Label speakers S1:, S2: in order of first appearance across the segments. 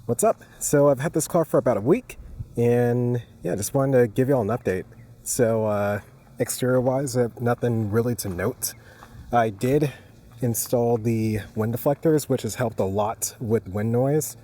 S1: What's up? So I've had this car for about a week, and yeah, just wanted to give you all an update. So exterior wise, nothing really to note. I did install the wind deflectors, which has helped a lot with wind noise.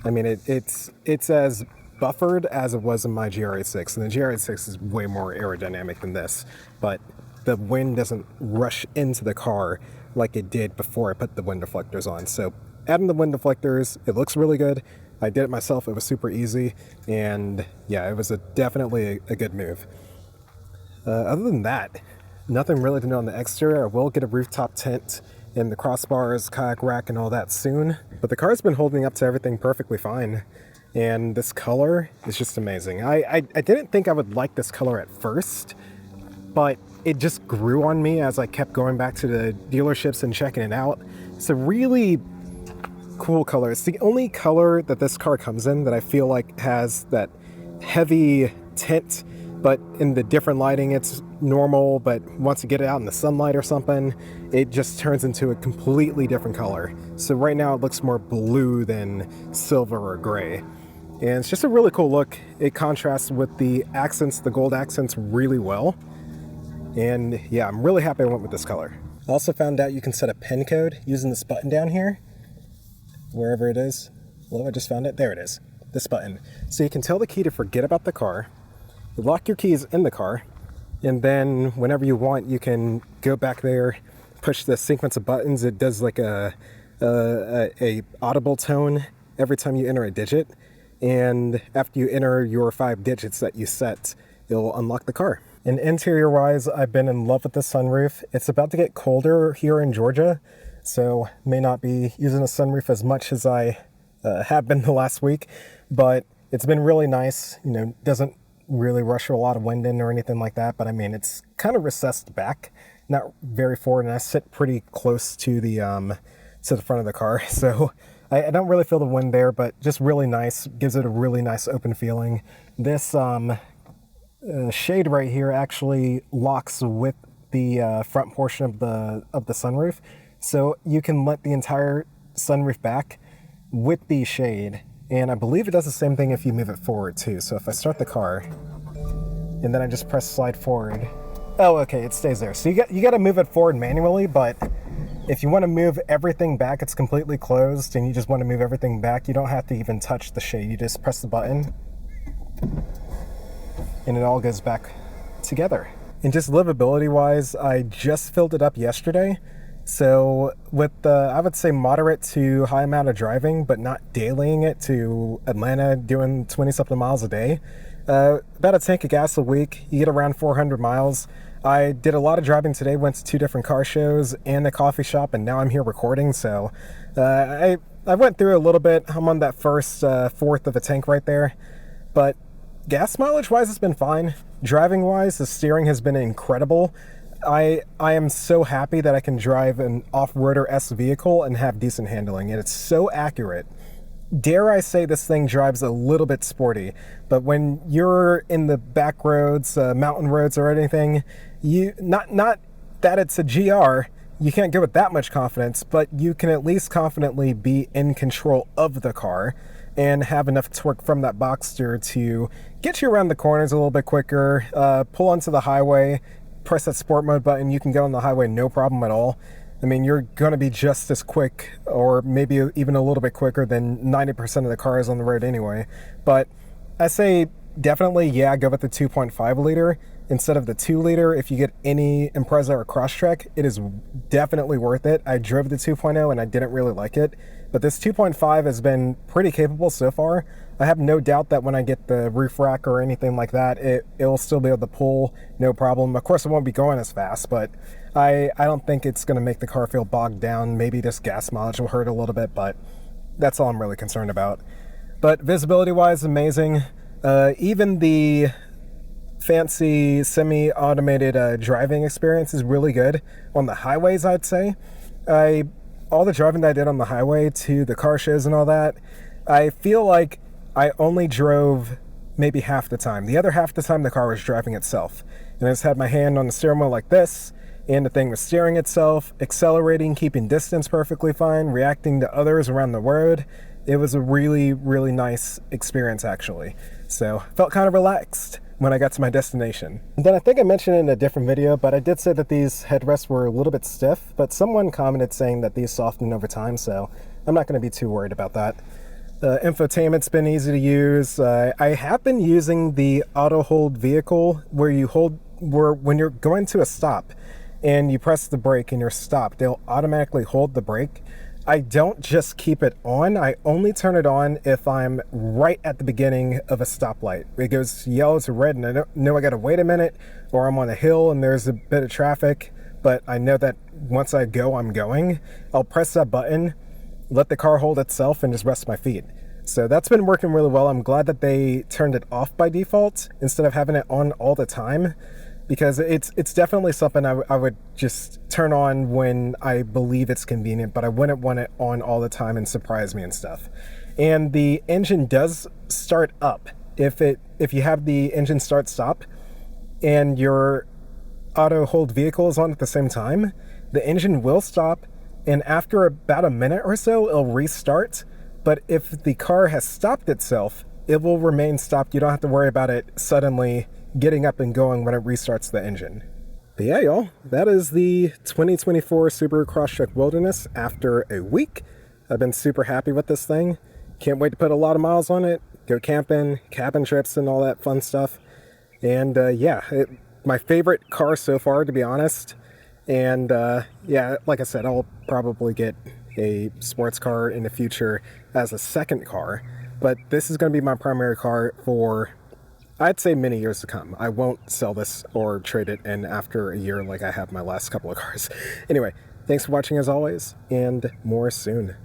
S1: I mean, it's as buffered as it was in my GR86, and the GR86 is way more aerodynamic than this, but the wind doesn't rush into the car like it did before I put the wind deflectors on. So adding the wind deflectors, it looks really good. I did it myself. It was super easy, and yeah, it was definitely a good move. Other than that, nothing really to know on the exterior. I will get a rooftop tent and the crossbars, kayak rack, and all that soon. But the car's been holding up to everything perfectly fine. And this color is just amazing. I didn't think I would like this color at first, but it just grew on me as I kept going back to the dealerships and checking it out. It's a really cool color. It's the only color that this car comes in that I feel like has that heavy tint, but in the different lighting it's normal, but once you get it out in the sunlight or something, it just turns into a completely different color. So right now it looks more blue than silver or gray. And it's just a really cool look. It contrasts with the accents, the gold accents, really well. And yeah, I'm really happy I went with this color. I also found out you can set a pin code using this button down here. Wherever it is. Well, I just found it. There it is. This button. So you can tell the key to forget about the car. You lock your keys in the car. And then whenever you want, you can go back there, push the sequence of buttons. It does like a audible tone every time you enter a digit. And after you enter your 5 digits that you set, it'll unlock the car. And interior wise, I've been in love with the sunroof. It's about to get colder here in Georgia, so may not be using a sunroof as much as I have been the last week, but it's been really nice. You know, doesn't really rush a lot of wind in or anything like that, but I mean, it's kind of recessed back, not very forward, and I sit pretty close to the front of the car, so I don't really feel the wind there, but just really nice. Gives it a really nice open feeling. This shade right here actually locks with the front portion of the sunroof, so you can let the entire sunroof back with the shade, and I believe it does the same thing if you move it forward too. So if I start the car and then I just press slide forward, oh okay, it stays there. So you got to move it forward manually, but if you want to move everything back, it's completely closed, and you just want to move everything back, you don't have to even touch the shade. You just press the button and it all goes back together. And just livability wise, I just filled it up yesterday. So with I would say moderate to high amount of driving, but not dailying it to Atlanta, doing 20 something miles a day, about a tank of gas a week, you get around 400 miles. I did a lot of driving today, went to 2 different car shows and a coffee shop, and now I'm here recording. So I went through a little bit. I'm on that first fourth of a tank right there, but gas mileage wise, it's been fine. Driving wise, the steering has been incredible. I am so happy that I can drive an off-roader S vehicle and have decent handling, and it's so accurate. Dare I say this thing drives a little bit sporty, but when you're in the back roads, mountain roads or anything, you not that it's a GR, you can't go with that much confidence, but you can at least confidently be in control of the car and have enough torque from that Boxster to get you around the corners a little bit quicker, pull onto the highway, press that sport mode button, you can go on the highway no problem at all. I mean, you're going to be just as quick, or maybe even a little bit quicker than 90% of the cars on the road anyway. But I say definitely, yeah, go with the 2.5 liter instead of the 2 liter. If you get any Impreza or Crosstrek, it is definitely worth it. I drove the 2.0 and I didn't really like it, but this 2.5 has been pretty capable so far. I have no doubt that when I get the roof rack or anything like that, it'll still be able to pull no problem. Of course, it won't be going as fast, but I don't think it's going to make the car feel bogged down. Maybe this gas mileage will hurt a little bit, but that's all I'm really concerned about. But visibility wise, amazing. Even the fancy semi-automated driving experience is really good on the highways, I'd say. All the driving that I did on the highway to the car shows and all that, I feel like I only drove maybe half the time. The other half the time the car was driving itself. And I just had my hand on the steering wheel like this, and the thing was steering itself, accelerating, keeping distance perfectly fine, reacting to others around the road. it was a really, really nice experience actually. So felt kind of relaxed when I got to my destination. And then I think I mentioned in a different video, but I did say that these headrests were a little bit stiff, but someone commented saying that these soften over time, so I'm not gonna be too worried about that. The infotainment's been easy to use. I have been using the auto hold vehicle where you hold, when you're going to a stop and you press the brake and you're stopped, they'll automatically hold the brake. I don't just keep it on, I only turn it on if I'm right at the beginning of a stoplight. It goes yellow to red and I don't know I gotta wait a minute, or I'm on a hill and there's a bit of traffic, but I know that once I go, I'm going. I'll press that button, let the car hold itself, and just rest my feet. So that's been working really well. I'm glad that they turned it off by default instead of having it on all the time, because it's definitely something I would just turn on when I believe it's convenient, but I wouldn't want it on all the time and surprise me and stuff. And the engine does start up. If you have the engine start stop and your auto hold vehicle is on at the same time, the engine will stop, and after about a minute or so, it'll restart. But if the car has stopped itself, it will remain stopped. You don't have to worry about it suddenly getting up and going when it restarts the engine. But yeah, y'all, that is the 2024 Subaru Crosstrek Wilderness after a week. I've been super happy with this thing. Can't wait to put a lot of miles on it, go camping, cabin trips, and all that fun stuff. And yeah, my favorite car so far, to be honest. And yeah, like I said, I'll probably get a sports car in the future as a second car, but this is going to be my primary car for, I'd say, many years to come. I won't sell this or trade it in after a year like I have my last couple of cars. Anyway, thanks for watching as always, and more soon.